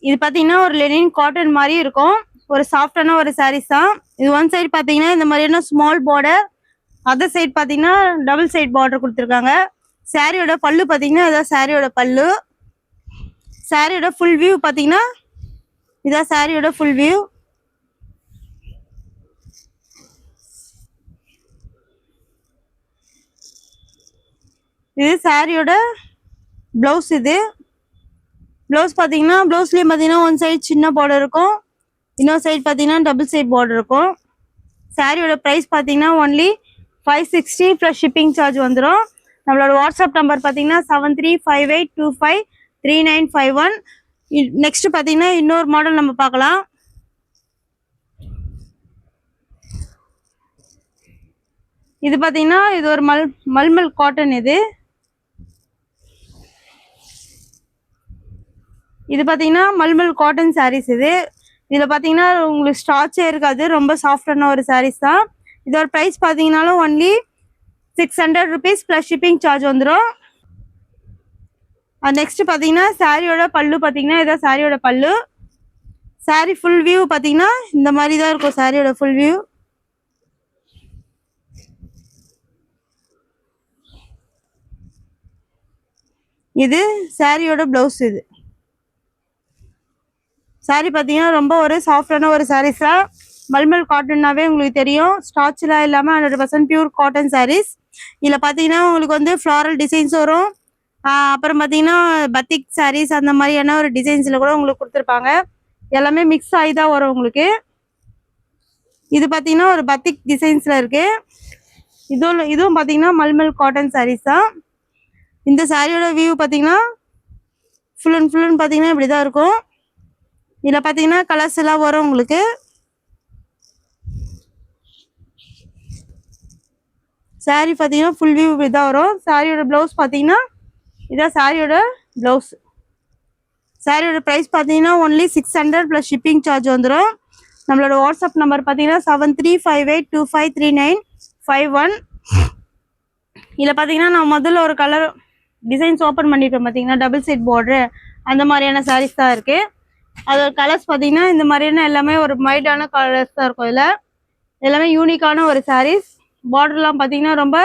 இது பாத்தீங்கன்னா ஒரு லெனின் காட்டன் மாதிரி இருக்கும். ஒரு சாஃப்டான ஒரு சாரீஸ் தான் இது. ஒன் சைடு பாத்தீங்கன்னா இந்த மாதிரியான ஸ்மால் பார்டர், அதர் சைடு பாத்தீங்கன்னா டபுள் சைடு பார்டர் கொடுத்துருக்காங்க. சாரியோட பல்லு பாத்தீங்கன்னா இதான் சாரியோட பல்லு. சாரியோட ஃபுல் வியூ பாத்தீங்கன்னா இதான் சாரியோட ஃபுல் வியூ. இது சாரியோட பிளவுஸ். இது பிளவுஸ் பாத்தீங்கன்னா பிளவுஸ்லயும் பாத்தீங்கன்னா ஒன் சைடு சின்ன பார்டர் இருக்கும், இன்னொரு சைடு பாத்தீங்கன்னா டபுள் சைடு பார்டர் இருக்கும். சாரியோட பிரைஸ் பாத்தீங்கன்னா ஒன்லி 560 ப்ளஸ் ஷிப்பிங் சார்ஜ் வந்துடும். நம்மளோட வாட்ஸ்அப் நம்பர் பாத்தீங்கன்னா 7358253951. நெக்ஸ்ட் பாத்தீங்கன்னா இன்னொரு மாடல் நம்ம பார்க்கலாம். இது பாத்தீங்கன்னா இது ஒரு மல்மல் காட்டன். இது பாத்தீங்கன்னா மல்மல் காட்டன் சாரீஸ். இதுல பாத்தீங்கன்னா உங்களுக்கு ஸ்டார்ச்சே இருக்காது, ரொம்ப சாஃப்டான ஒரு சாரீஸ் தான். இதோட பிரைஸ் பாத்தீங்கன்னாலும் only 600 rupees plus shipping charge வந்துடும். நெக்ஸ்ட் பாத்தீங்கன்னா சாரியோட பல்லு பாத்தீங்கன்னா இதான் சாரியோட பல்லு. சாரி ஃபுல் வியூ பாத்தீங்கன்னா இந்த மாதிரி தான் இருக்கும். சாரியோட ஃபுல் வியூ. இது சாரியோட பிளவுஸ். இது சாரி பாத்தீங்கன்னா ரொம்ப ஒரு சாஃப்டான ஒரு சாரீஸ் தான். மல்மல் காட்டன்னாவே உங்களுக்கு தெரியும், ஸ்டார்ச்லாம் இல்லாம 100% பியூர் காட்டன் சாரீஸ். இதுல பாத்தீங்கன்னா உங்களுக்கு வந்து ஃப்ளாரல் டிசைன்ஸ் வரும். அப்புறம் பாத்தீங்கன்னா பத்திக் சாரீஸ் அந்த மாதிரியான ஒரு டிசைன்ஸ்ல கூட உங்களுக்கு கொடுத்துருப்பாங்க. எல்லாமே மிக்ஸ் ஆகி தான் வரும் உங்களுக்கு. இது பாத்தீங்கன்னா ஒரு பத்திக் டிசைன்ஸ்ல இருக்கு. இதுவும் பாத்தீங்கன்னா மல்மல் காட்டன் சாரீஸ் தான். இந்த சாரியோட வியூ பாத்தீங்கன்னா ஃபுல் அண்ட் பாத்தீங்கன்னா இப்படிதான் இருக்கும். இதுல பாத்தீங்கன்னா கலர்ஸ் எல்லாம் வரும் உங்களுக்கு. சாரி பாத்தீங்கன்னா ஃபுல் வியூ இப்படிதான் வரும். சாரியோட பிளவுஸ் பாத்தீங்கன்னா இதான் சாரியோட பிளவுஸ். சாரியோட பிரைஸ் பாத்தீங்கன்னா ஒன்லி 600 ப்ளஸ் ஷிப்பிங் சார்ஜ் வந்துடும். நம்மளோட வாட்ஸ்அப் நம்பர் பாத்தீங்கன்னா 7358253951. இதுல பாத்தீங்கன்னா நான் முதல்ல ஒரு கலர் டிசைன்ஸ் ஓப்பன் பண்ணிருப்பேன் பாத்தீங்கன்னா, டபுள் சைட் பார்டர் அந்த மாதிரியான சாரீஸ் தான் இருக்கு. அதோட கலர்ஸ் பாத்தீங்கன்னா இந்த மாதிரியான எல்லாமே ஒரு மைல்டான கலர்ஸ் தான் இருக்கும். இதுல எல்லாமே யூனிக்கான ஒரு சாரீஸ். பார்டர்லாம் பாத்தீங்கன்னா ரொம்ப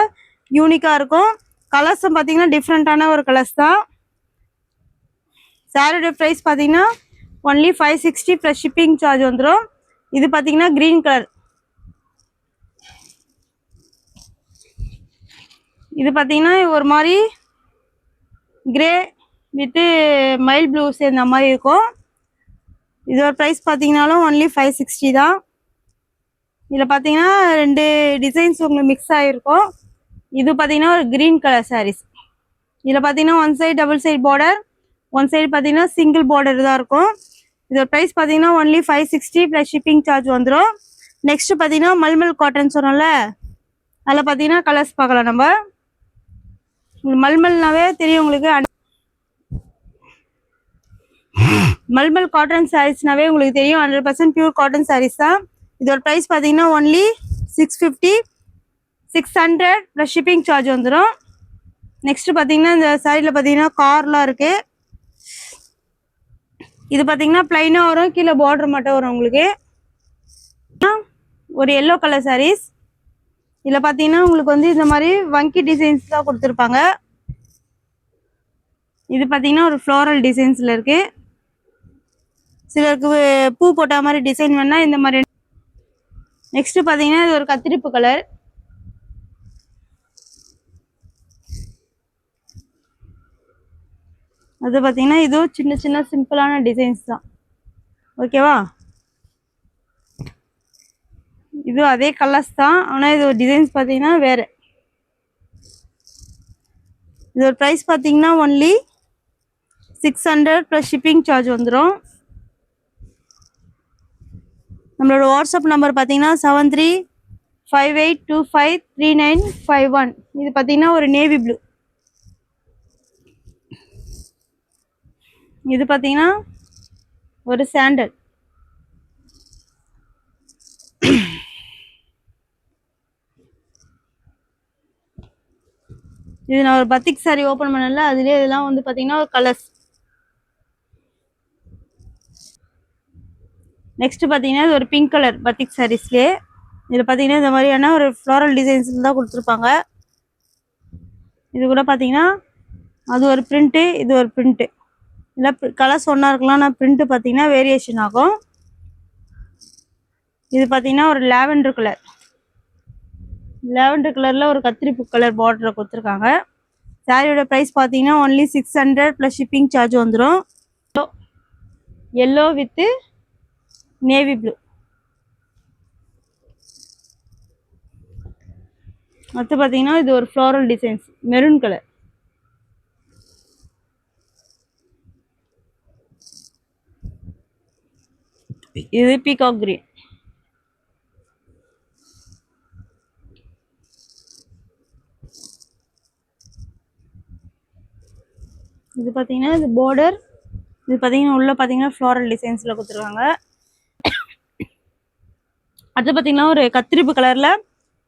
யூனிக்கா இருக்கும். கலர்ஸும் பாத்தீங்கன்னா டிஃப்ரெண்டான ஒரு கலர்ஸ் தான். சாரியோட பிரைஸ் பாத்தீங்கன்னா ஒன்லி 560 ப்ளஸ் ஷிப்பிங் சார்ஜ் வந்துடும். இது பாத்தீங்கன்னா கிரீன் கலர். இது பாத்தீங்கன்னா ஒரு மாதிரி கிரே வித் மைல் ப்ளூ சேர்ந்த மாதிரி இருக்கும். இதோட ப்ரைஸ் பார்த்தீங்கன்னாலும் ஒன்லி 560 தான். இதில் பார்த்தீங்கன்னா ரெண்டு டிசைன்ஸ் உங்களுக்கு மிக்ஸ் ஆகிருக்கும். இது பார்த்தீங்கன்னா ஒரு க்ரீன் கலர் சாரீஸ். இதில் பார்த்தீங்கன்னா one side double side border, one side பார்த்தீங்கன்னா சிங்கிள் பார்டர் தான் இருக்கும். இதோட ப்ரைஸ் பார்த்தீங்கன்னா ஒன்லி 560 ப்ளஸ் ஷிப்பிங் சார்ஜ் வந்துடும். நெக்ஸ்ட் பார்த்தீங்கன்னா மல்மல் காட்டன் சொன்னோம்ல, அதில் பார்த்தீங்கன்னா கலர்ஸ் பார்க்கலாம். நம்ம மல்மல்னாவே தெரியும் உங்களுக்கு. மல்மல் காட்டன் சாரீஸ்னாவே உங்களுக்கு தெரியும், 100% பியூர் காட்டன் சாரீஸ் தான். இதோட ப்ரைஸ் பார்த்தீங்கன்னா ஒன்லி 600 ப்ளஸ் ஷிப்பிங் சார்ஜ் வந்துடும். நெக்ஸ்ட் பார்த்தீங்கன்னா இந்த சாரியில் பார்த்தீங்கன்னா கார்லாம் இருக்கு. இது பார்த்தீங்கன்னா பிளைனாக வரும், கீழே பார்டர் மட்டும் வரும் உங்களுக்கு. ஒரு எல்லோ கலர் சாரீஸ். இதில் பார்த்தீங்கன்னா உங்களுக்கு வந்து இந்த மாதிரி வங்கி டிசைன்ஸ் தான் கொடுத்துருப்பாங்க. இது பார்த்தீங்கன்னா ஒரு ஃப்ளோரல் டிசைன்ஸில் இருக்கு. சிலருக்கு பூ போட்ட மாதிரி டிசைன் வேணா இந்த மாதிரி. நெக்ஸ்ட் பார்த்தீங்கன்னா இது ஒரு கத்திரிப்பு கலர். அது பார்த்தீங்கன்னா இதுவும் சின்ன சின்ன சிம்பிளான டிசைன்ஸ் தான். ஓகேவா? இது அதே கலர்ஸ் தான், ஆனால் இது டிசைன்ஸ் பார்த்தீங்கன்னா வேறு. இதோட ப்ரைஸ் பார்த்தீங்கன்னா ஒன்லி 600 ப்ளஸ் ஷிப்பிங் சார்ஜ் வந்துடும். நம்மளோட வாட்ஸ்அப் நம்பர் பார்த்தீங்கன்னா 7358253951. இது பார்த்தீங்கன்னா ஒரு நேவி ப்ளூ. இது பார்த்தீங்கன்னா ஒரு சாண்டல். இது நான் ஒரு பத்திக் சாரி ஓப்பன் பண்ணல, அதுலேயே இதெல்லாம் வந்து பார்த்தீங்கன்னா ஒரு கலர்ஸ். நெக்ஸ்ட் பார்த்தீங்கன்னா இது ஒரு பிங்க் கலர் பத்திக் சாரீஸ்லேயே. இதில் பார்த்தீங்கன்னா இந்த மாதிரியான ஒரு ஃப்ளோரல் டிசைன்ஸில் தான் கொடுத்துருப்பாங்க. இது கூட பார்த்தீங்கன்னா அது ஒரு பிரிண்ட்டு, இது ஒரு பிரிண்ட்டு. இல்லை கலர்ஸ் ஒன்றா இருக்கலாம், ஆனால் பிரிண்ட்டு பார்த்தீங்கன்னா வேரியேஷன் ஆகும். இது பார்த்தீங்கன்னா ஒரு லாவெண்டர் கலர். லாவெண்டர் கலரில் ஒரு கத்திரிப்பு கலர் பார்டரில் கொடுத்துருக்காங்க. சாரியோட ப்ரைஸ் பார்த்தீங்கன்னா ஒன்லி 600 ப்ளஸ் ஷிப்பிங் சார்ஜ் வந்துடும். Yellow with navy blue. அடுத்து பார்த்தீங்கன்னா இது ஒரு ஃப்ளோரல் டிசைன்ஸ் மெரூன் கலர். இது பீகாக் கிரீன். இது பார்த்தீங்கன்னா இது பார்டர். இது பார்த்தீங்கன்னா உள்ள பார்த்தீங்கன்னா ஃப்ளோரல் டிசைன்ஸில் கொடுத்துருக்காங்க. அடுத்து பார்த்தீங்கன்னா ஒரு கத்திரிப்பு கலரில்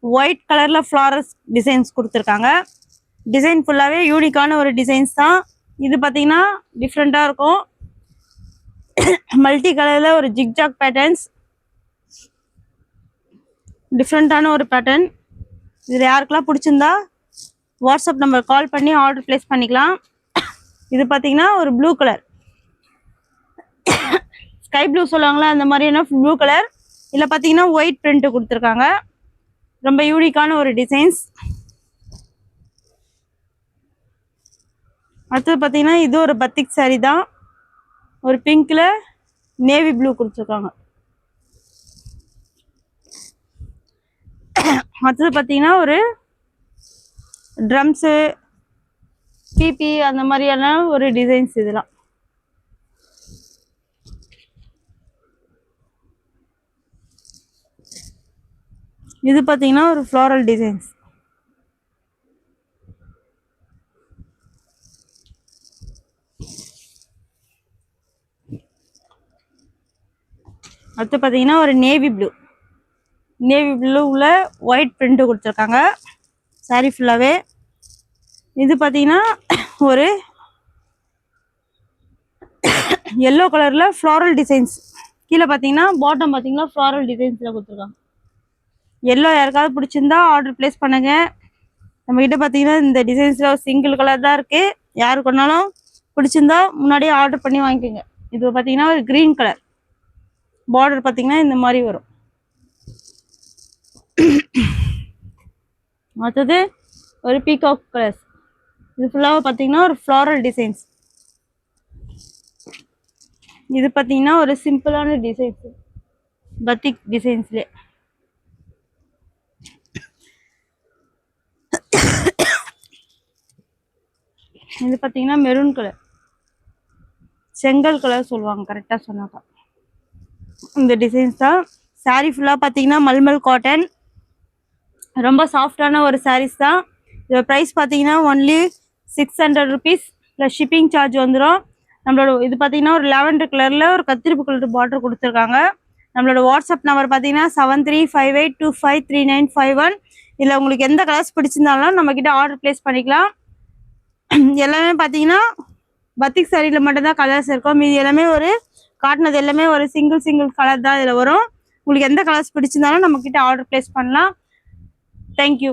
ஒயிட் கலரில் ஃப்ளாரஸ் டிசைன்ஸ் கொடுத்துருக்காங்க. டிசைன் ஃபுல்லாகவே யூனிக்கான ஒரு டிசைன்ஸ் தான். இது பார்த்தீங்கன்னா டிஃப்ரெண்ட்டாக இருக்கும். மல்டி கலரில் ஒரு ஜிக்ஜாக் பேட்டர்ன்ஸ், டிஃப்ரெண்ட்டான ஒரு பேட்டர்ன். இதில் யாருக்கெல்லாம் பிடிச்சிருந்தா வாட்ஸ்அப் நம்பர் கால் பண்ணி ஆர்டர் ப்ளேஸ் பண்ணிக்கலாம். இது பார்த்தீங்கன்னா ஒரு ப்ளூ கலர், ஸ்கை ப்ளூ சொல்லுவாங்களா அந்த மாதிரியான ப்ளூ கலர். இதில் பார்த்தீங்கன்னா ஒயிட் பிரிண்ட் கொடுத்துருக்காங்க. ரொம்ப யூனிக்கான ஒரு டிசைன்ஸ். அடுத்தது பார்த்தீங்கன்னா இது ஒரு பத்திக் சாரீ தான். ஒரு பிங்க்ல நேவி ப்ளூ கொடுத்துருக்காங்க. அடுத்தது பார்த்தீங்கன்னா ஒரு ட்ரம்ஸு பிபி அந்த மாதிரியான ஒரு டிசைன்ஸ். இதெல்லாம் இது பார்த்தீங்கன்னா ஒரு ஃப்ளோரல் டிசைன்ஸ். அடுத்து பார்த்தீங்கன்னா ஒரு நேவி ப்ளூ. நேவி ப்ளூவில் ஒயிட் பிரிண்ட் கொடுத்துருக்காங்க சாரீ ஃபுல்லாகவே. இது பார்த்தீங்கன்னா ஒரு எல்லோ கலரில் ஃப்ளாரல் டிசைன்ஸ். கீழே பார்த்தீங்கன்னா பாட்டம் பார்த்தீங்கன்னா ஃப்ளாரல் டிசைன்ஸில் கொடுத்துருக்காங்க. எல்லோ யாருக்காவது பிடிச்சிருந்தா ஆர்டர் ப்ளேஸ் பண்ணுங்க. நம்மக்கிட்ட பார்த்தீங்கன்னா இந்த டிசைன்ஸில் ஒரு சிங்கிள் கலர் தான் இருக்குது. யாருக்கு வேணாலும் பிடிச்சிருந்தா முன்னாடியே ஆர்டர் பண்ணி வாங்கிக்கோங்க. இது பார்த்தீங்கன்னா ஒரு க்ரீன் கலர் பார்டர் பார்த்தீங்கன்னா இந்த மாதிரி வரும். அடுத்தது ஒரு பீகாக் கலர்ஸ். இது ஃபுல்லாக பார்த்தீங்கன்னா ஒரு ஃப்ளாரல் டிசைன்ஸ். இது பார்த்தீங்கன்னா ஒரு சிம்பிளான டிசைன்ஸ் பத்திக் டிசைன்ஸ்லே. இது பார்த்தீங்கன்னா மெரூன் கலர், செங்கல் கலர் சொல்லுவாங்க கரெக்டாக சொன்னாக்கா. இந்த டிசைன்ஸ் தான். சாரீ ஃபுல்லாக பார்த்தீங்கன்னா மல்மல் காட்டன், ரொம்ப சாஃப்டான ஒரு சாரீஸ் தான். இதோட ப்ரைஸ் பார்த்தீங்கன்னா only 600 rupees plus shipping charge வந்துடும். நம்மளோட இது பார்த்தீங்கன்னா ஒரு லாவெண்டர் கலரில் ஒரு கத்திரிப்பு கலர் பார்டர் கொடுத்துருக்காங்க. நம்மளோட வாட்ஸ்அப் நம்பர் பார்த்தீங்கன்னா 7358253951. இதில் உங்களுக்கு எந்த கலர்ஸ் பிடிச்சிருந்தாலும் நம்மக்கிட்ட ஆர்டர் ப்ளேஸ் பண்ணிக்கலாம். எல்லாமே பார்த்தீங்கன்னா பத்திக் சாரியில் மட்டும்தான் கலர்ஸ் இருக்கும். மீது எல்லாமே ஒரு காட்டினது எல்லாமே ஒரு சிங்கிள் கலர் தான் இதில் வரும். உங்களுக்கு எந்த கலர்ஸ் பிடிச்சிருந்தாலும் நம்மக்கிட்ட ஆர்டர் ப்ளேஸ் பண்ணலாம். தேங்க்யூ.